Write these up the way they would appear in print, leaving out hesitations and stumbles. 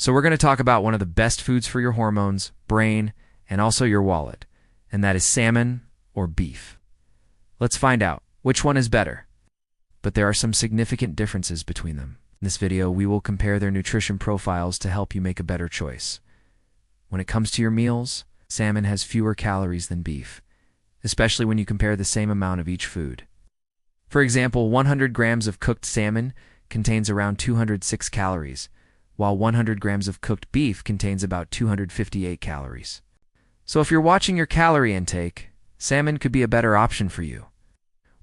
So we're going to talk about one of the best foods for your hormones, brain, and also your wallet, and that is salmon or beef. Let's find out which one is better. But there are some significant differences between them. In this video, we will compare their nutrition profiles to help you make a better choice. When it comes to your meals, salmon has fewer calories than beef, especially when you compare the same amount of each food. For example, 100 grams of cooked salmon contains around 206 calories, while 100 grams of cooked beef contains about 258 calories. So if you're watching your calorie intake, salmon could be a better option for you.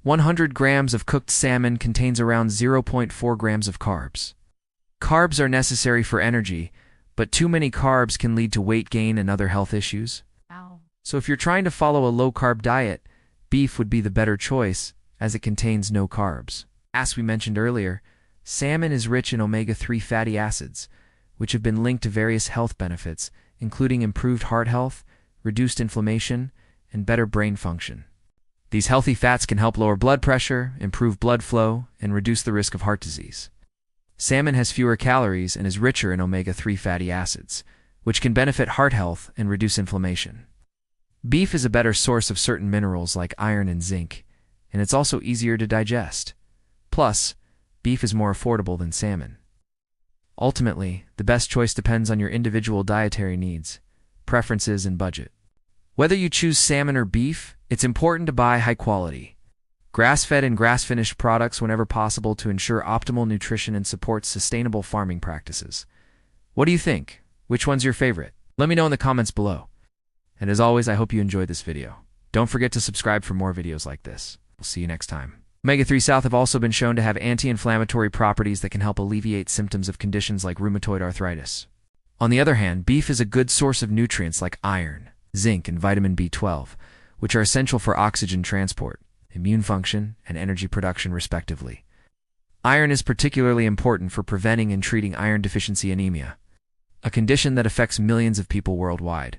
100 grams of cooked salmon contains around 0.4 grams of carbs. Carbs are necessary for energy, but too many carbs can lead to weight gain and other health issues. So if you're trying to follow a low-carb diet, beef would be the better choice as it contains no carbs. As we mentioned earlier, salmon is rich in omega-3 fatty acids, which have been linked to various health benefits, including improved heart health, reduced inflammation, and better brain function. These healthy fats can help lower blood pressure, improve blood flow, and reduce the risk of heart disease. Salmon has fewer calories and is richer in omega-3 fatty acids, which can benefit heart health and reduce inflammation. Beef is a better source of certain minerals like iron and zinc, and it's also easier to digest. Plus, beef is more affordable than salmon. Ultimately, the best choice depends on your individual dietary needs, preferences, and budget. Whether you choose salmon or beef, it's important to buy high-quality, grass-fed and grass-finished products whenever possible to ensure optimal nutrition and support sustainable farming practices. What do you think? Which one's your favorite? Let me know in the comments below. And as always, I hope you enjoyed this video. Don't forget to subscribe for more videos like this. We'll see you next time. Omega-3 South have also been shown to have anti-inflammatory properties that can help alleviate symptoms of conditions like rheumatoid arthritis. On the other hand, beef is a good source of nutrients like iron, zinc, and vitamin B12, which are essential for oxygen transport, immune function, and energy production respectively. Iron is particularly important for preventing and treating iron deficiency anemia, a condition that affects millions of people worldwide.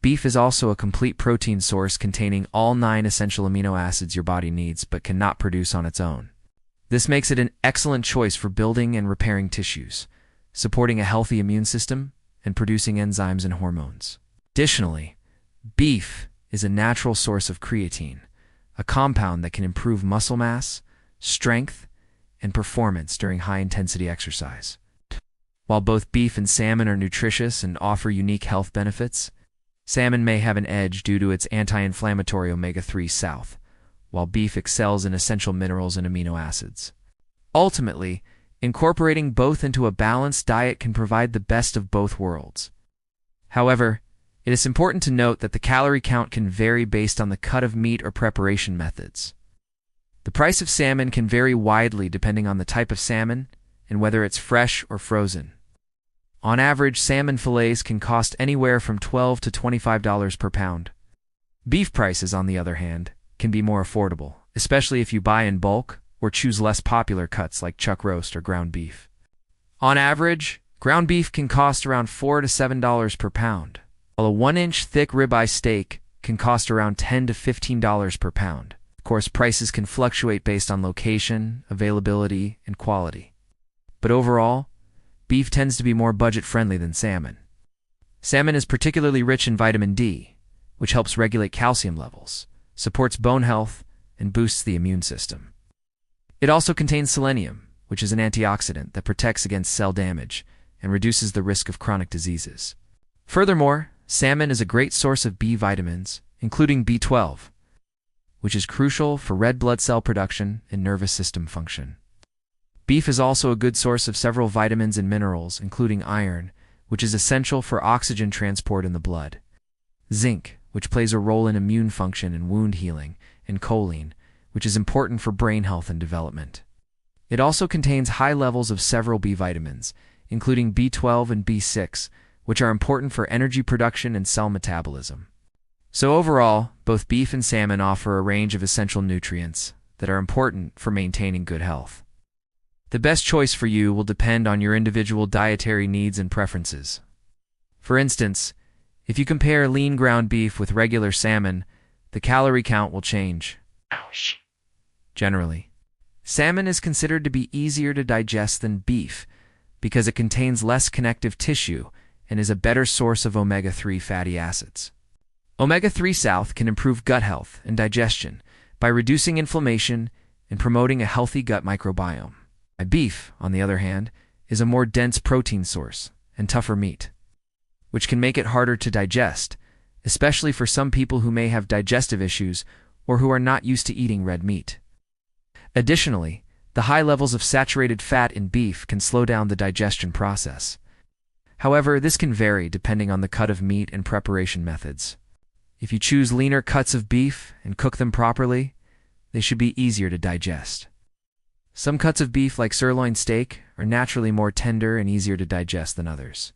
Beef is also a complete protein source containing all 9 essential amino acids your body needs but cannot produce on its own. This makes it an excellent choice for building and repairing tissues, supporting a healthy immune system, and producing enzymes and hormones. Additionally, beef is a natural source of creatine, a compound that can improve muscle mass, strength, and performance during high-intensity exercise. While both beef and salmon are nutritious and offer unique health benefits, salmon may have an edge due to its anti-inflammatory omega-3 South, while beef excels in essential minerals and amino acids. Ultimately, incorporating both into a balanced diet can provide the best of both worlds. However, it is important to note that the calorie count can vary based on the cut of meat or preparation methods. The price of salmon can vary widely depending on the type of salmon and whether it's fresh or frozen. On average, salmon fillets can cost anywhere from $12 to $25 per pound. Beef prices, on the other hand, can be more affordable, especially if you buy in bulk or choose less popular cuts like chuck roast or ground beef. On average, ground beef can cost around $4 to $7 per pound, while a 1-inch thick ribeye steak can cost around $10 to $15 per pound. Of course, prices can fluctuate based on location, availability, and quality. But overall, beef tends to be more budget-friendly than salmon. Salmon is particularly rich in vitamin D, which helps regulate calcium levels, supports bone health, and boosts the immune system. It also contains selenium, which is an antioxidant that protects against cell damage and reduces the risk of chronic diseases. Furthermore, salmon is a great source of B vitamins, including B12, which is crucial for red blood cell production and nervous system function. Beef is also a good source of several vitamins and minerals, including iron, which is essential for oxygen transport in the blood, zinc, which plays a role in immune function and wound healing, and choline, which is important for brain health and development. It also contains high levels of several B vitamins, including B12 and B6, which are important for energy production and cell metabolism. So overall, both beef and salmon offer a range of essential nutrients that are important for maintaining good health. The best choice for you will depend on your individual dietary needs and preferences. For instance, if you compare lean ground beef with regular salmon, the calorie count will change. Generally, salmon is considered to be easier to digest than beef because it contains less connective tissue and is a better source of omega-3 fatty acids. Omega-3 South can improve gut health and digestion by reducing inflammation and promoting a healthy gut microbiome. Beef, on the other hand, is a more dense protein source and tougher meat, which can make it harder to digest, especially for some people who may have digestive issues or who are not used to eating red meat. Additionally, the high levels of saturated fat in beef can slow down the digestion process. However, this can vary depending on the cut of meat and preparation methods. If you choose leaner cuts of beef and cook them properly, they should be easier to digest. Some cuts of beef, like sirloin steak, are naturally more tender and easier to digest than others.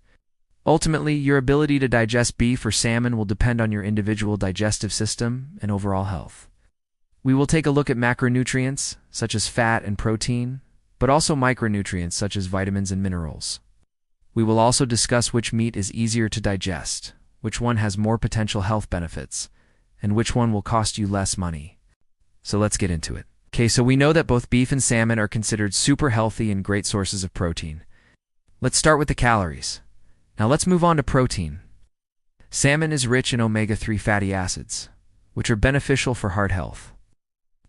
Ultimately, your ability to digest beef or salmon will depend on your individual digestive system and overall health. We will take a look at macronutrients, such as fat and protein, but also micronutrients, such as vitamins and minerals. We will also discuss which meat is easier to digest, which one has more potential health benefits, and which one will cost you less money. So let's get into it. Okay, so we know that both beef and salmon are considered super healthy and great sources of protein. Let's start with the calories. Now let's move on to protein. Salmon is rich in omega-3 fatty acids, which are beneficial for heart health,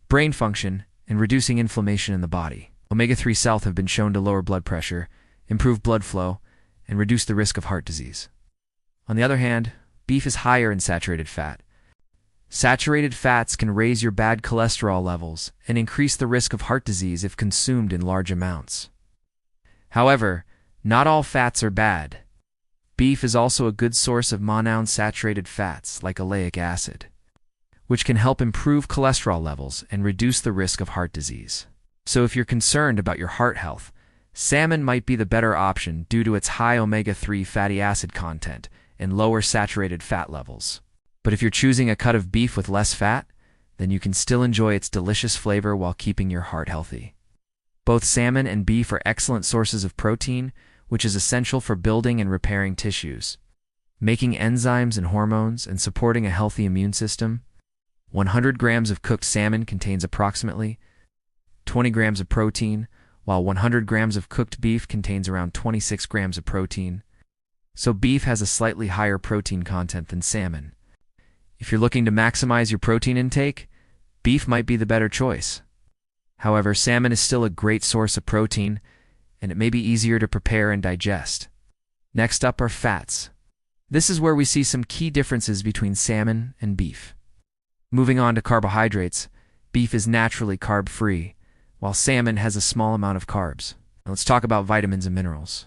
brain function, and reducing inflammation in the body. Omega-3 South have been shown to lower blood pressure, improve blood flow, and reduce the risk of heart disease. On the other hand, beef is higher in saturated fat. Saturated fats can raise your bad cholesterol levels and increase the risk of heart disease if consumed in large amounts. However, not all fats are bad. Beef is also a good source of monounsaturated fats like oleic acid, which can help improve cholesterol levels and reduce the risk of heart disease. So if you're concerned about your heart health, salmon might be the better option due to its high omega-3 fatty acid content and lower saturated fat levels. But if you're choosing a cut of beef with less fat, then you can still enjoy its delicious flavor while keeping your heart healthy. Both salmon and beef are excellent sources of protein, which is essential for building and repairing tissues, making enzymes and hormones, and supporting a healthy immune system. 100 grams of cooked salmon contains approximately 20 grams of protein, while 100 grams of cooked beef contains around 26 grams of protein. So beef has a slightly higher protein content than salmon. If you're looking to maximize your protein intake, beef might be the better choice. However, salmon is still a great source of protein, and it may be easier to prepare and digest. Next up are fats. This is where we see some key differences between salmon and beef. Moving on to carbohydrates, beef is naturally carb-free, while salmon has a small amount of carbs. Now let's talk about vitamins and minerals.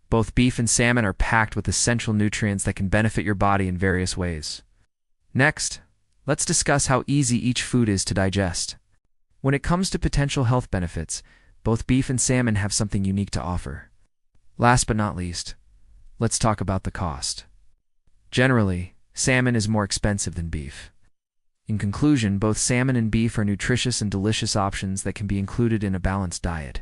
Both beef and salmon are packed with essential nutrients that can benefit your body in various ways. Next, let's discuss how easy each food is to digest. When it comes to potential health benefits, both beef and salmon have something unique to offer. Last but not least, let's talk about the cost. Generally, salmon is more expensive than beef. In conclusion, both salmon and beef are nutritious and delicious options that can be included in a balanced diet.